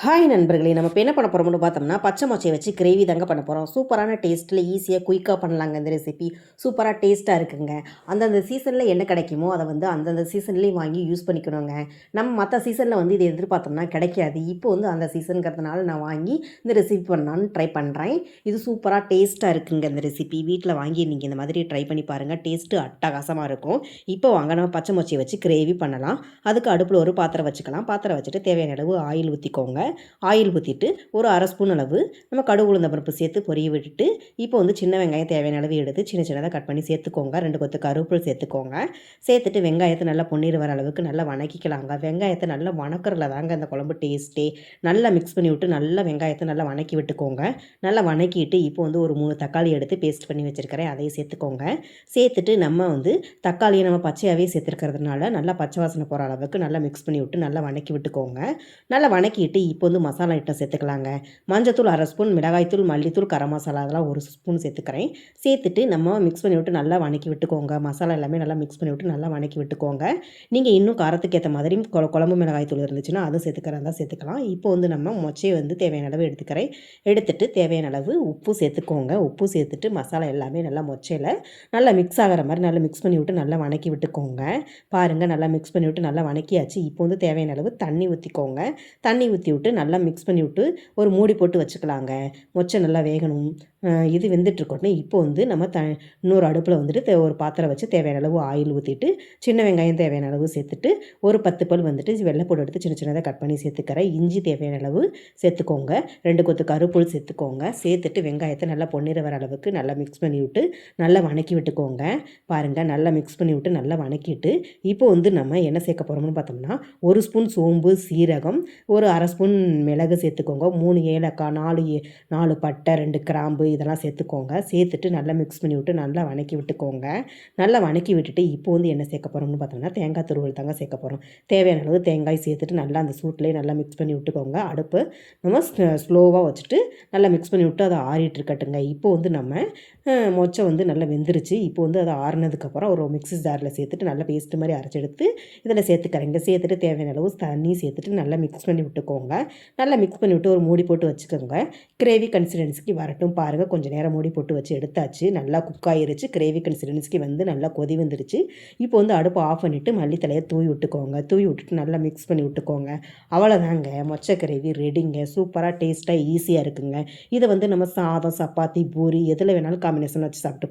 Hi நண்பர்களே, நம்ம இப்போ என்ன பண்ண போகிறோம்னு பார்த்தோம்னா, பச்சை மொச்சையை வச்சு கிரேவி தாங்க பண்ண போகிறோம். சூப்பரான டேஸ்ட்டில் ஈஸியாக குயிக்காக பண்ணலாங்க. இந்த ரெசிபி சூப்பராக டேஸ்ட்டாக இருக்குங்க. அந்தந்த சீசனில் என்ன கிடைக்குமோ அதை வந்து அந்தந்த சீசன்லேயும் வாங்கி யூஸ் பண்ணிக்கணுங்க. நம்ம மற்ற சீசனில் வந்து இதை எதிர்பார்த்தோம்னா கிடைக்காது. இப்போ வந்து அந்த சீசனுங்கிறதுனால நான் வாங்கி இந்த ரெசிபி பண்ணலான்னு ட்ரை பண்ணுறேன். இது சூப்பராக டேஸ்ட்டாக இருக்குங்க. இந்த ரெசிபி வீட்டில் வாங்கி நீங்கள் இந்த மாதிரி ட்ரை பண்ணி பாருங்கள். டேஸ்ட்டு அட்டகாசமாக இருக்கும். இப்போ வாங்க நம்ம பச்சை மொச்சையை வச்சு கிரேவி பண்ணலாம். அதுக்கு அடுப்பில் ஒரு பாத்திரம் வச்சுக்கலாம். பாத்திரம் வச்சுட்டு தேவையான அளவு ஆயில் ஊற்றிக்கோங்க. ஆயில் ஊற்றிட்டு ஒரு அரை ஸ்பூன் அளவு நம்ம கடுகு உளுந்த பருப்பு சேர்த்து பொரிய விட்டுட்டு இப்போ வந்து சின்ன வெங்காயம் தேவையான அளவு எடுத்து சின்ன சின்னதாக கட் பண்ணி சேர்த்துக்கோங்க. 2 கொத்து கருவேப்பிலை சேர்த்துக்கோங்க. சேர்த்துட்டு வெங்காயத்தை நல்லா பொன்னீர் வர அளவுக்கு நல்லா வணக்கிக்கலாங்க. வெங்காயத்தை நல்லா வணக்கிறதுல தாங்க அந்த குழம்பு டேஸ்ட்டே. நல்லா மிக்ஸ் பண்ணி விட்டு நல்லா வெங்காயத்தை நல்லா வணக்கி விட்டுக்கோங்க. நல்லா வணக்கிட்டு இப்போ வந்து ஒரு 3 தக்காளி எடுத்து பேஸ்ட் பண்ணி வச்சுருக்கிறேன், அதையும் சேர்த்துக்கோங்க. சேர்த்துட்டு நம்ம வந்து தக்காளியை நம்ம பச்சையாகவே சேர்த்துருக்கிறதுனால நல்லா பச்சை வாசனை போகிற அளவுக்கு நல்லா மிக்ஸ் பண்ணி விட்டு நல்லா வணக்கி விட்டுக்கோங்க. நல்லா வணக்கிட்டு இப்போ வந்து மசாலா ஐட்டம் சேர்த்துக்கலாங்க. மஞ்சத்தூள் அரை ஸ்பூன், மிளகாய்த்தூள், மல்லித்தூள், கரம் மசாலா அதெல்லாம் ஒரு ஸ்பூன் சேர்த்துக்கிறேன். சேர்த்துட்டு நம்ம மிக்ஸ் பண்ணி விட்டு நல்லா வணக்கி விட்டுக்கோங்க. மசாலா எல்லாமே நல்லா மிக்ஸ் பண்ணி விட்டு நல்லா வணக்கி விட்டுக்கோங்க. நீங்கள் இன்னும் காரத்துக்கு ஏற்ற மாதிரி குழம்பு மிளகாய்த்தூள் இருந்துச்சுன்னா அதுவும் சேர்த்துக்கிறதா சேர்த்துக்கலாம். இப்போ வந்து நம்ம மொச்சையை வந்து தேவையான அளவு எடுத்துக்கிறேன். எடுத்துட்டு தேவையான அளவு உப்பு சேர்த்துக்கோங்க. உப்பு சேர்த்துட்டு மசாலா எல்லாமே நல்லா மொச்சையில் நல்லா மிக்ஸ் ஆகிற மாதிரி நல்லா மிக்ஸ் பண்ணி விட்டு நல்லா வணக்கி விட்டுக்கோங்க. பாருங்கள், நல்லா மிக்ஸ் பண்ணி விட்டு நல்லா வணக்கியாச்சு. இப்போ வந்து தேவையான அளவு தண்ணி ஊற்றிக்கோங்க. தண்ணி ஊற்றி விட்டு நல்லா மிக்ஸ் பண்ணி விட்டு ஒரு மூடி போட்டு வச்சுக்கலாங்க. மொச்சை நல்லா வேகணும். இது வெந்துட்டுருக்கோட்னே இப்போ வந்து நம்ம இன்னொரு அடுப்பில் வந்துட்டு ஒரு பாத்திரம் வச்சு தேவையான அளவு ஆயில் ஊற்றிட்டு சின்ன வெங்காயம் தேவையான அளவு சேர்த்துட்டு ஒரு 10 பல் வந்துட்டு வெள்ளைப்பூடு எடுத்து சின்ன சின்னதாக கட் பண்ணி சேர்த்துக்கிறேன். இஞ்சி தேவையான அளவு சேர்த்துக்கோங்க. 2 கொத்து கருவேப்பிலை சேர்த்துக்கோங்க. சேர்த்துட்டு வெங்காயத்தை நல்லா பொன்னிற வர அளவுக்கு நல்லா மிக்ஸ் பண்ணி விட்டு நல்லா வணக்கி விட்டுக்கோங்க. பாருங்கள், நல்லா மிக்ஸ் பண்ணி விட்டு நல்லா வணக்கிட்டு இப்போ வந்து நம்ம என்ன சேர்க்க போகிறோம்னு பார்த்தோம்னா, 1 ஸ்பூன் சோம்பு, சீரகம், ஒரு அரை ஸ்பூன் மிளகு சேர்த்துக்கோங்க. 3 ஏலக்காய், 4 பட்டை, 2 கிராம்பு இதெல்லாம் சேர்த்துக்கோங்க. சேர்த்துட்டு நல்லா மிக்ஸ் பண்ணி விட்டு நல்லா வணக்கி விட்டுக்கோங்க. நல்லா வணக்கி விட்டுட்டு இப்போ வந்து என்ன சேர்க்க போகிறோம்னு பார்த்தோம்னா, தேங்காய் துருவல் தாங்க சேர்க்க போகிறோம். தேவையான அளவு தேங்காய் சேர்த்துட்டு நல்லா அந்த சூட்லேயே நல்லா மிக்ஸ் பண்ணி விட்டுக்கோங்க. அடுப்பு நம்ம ஸ்லோவாக வச்சுட்டு நல்லா மிக்ஸ் பண்ணி விட்டு அதை ஆறிட்டு இருக்கட்டுங்க. இப்போ வந்து நம்ம மொச்சை வந்து நல்லா வெந்துருச்சு. இப்போ வந்து அதை ஆறினதுக்கப்புறம் ஒரு மிக்ஸி ஜாரில் சேர்த்துட்டு நல்லா பேஸ்ட்டு மாதிரி அரைச்சி எடுத்து இதில் சேர்த்துக்கிறேங்க. சேர்த்துட்டு தேவையான அளவு தண்ணி சேர்த்துட்டு நல்லா மிக்ஸ் பண்ணி விட்டுக்கோங்க. நல்லா மிக்ஸ் பண்ணி விட்டு ஒரு மூடி போட்டு வச்சுக்கோங்க. கிரேவி கன்சிஸ்டன்சிக்கு வரட்டும். பாருங்கள், கொஞ்சம் நேரம் மூடி போட்டு வச்சு எடுத்தாச்சு. நல்லா குக் ஆகிருச்சு. கிரேவி கன்சிஸ்டன்சிக்கு வந்து நல்லா கொதி வந்துருச்சு. இப்போ வந்து அடுப்பு ஆஃப் பண்ணிவிட்டு மல்லித்தலையை தூவி விட்டுக்கோங்க. தூவி விட்டுட்டு நல்லா மிக்ஸ் பண்ணி விட்டுக்கோங்க. அவ்வளோதாங்க, மொச்சை கிரேவி ரெடிங்க. சூப்பராக டேஸ்ட்டாக ஈஸியாக இருக்குங்க. இதை வந்து நம்ம சாதம், சப்பாத்தி, பூரி எதில் வேணாலும் காம்பினேஷன் வச்சு சாப்பிட்டு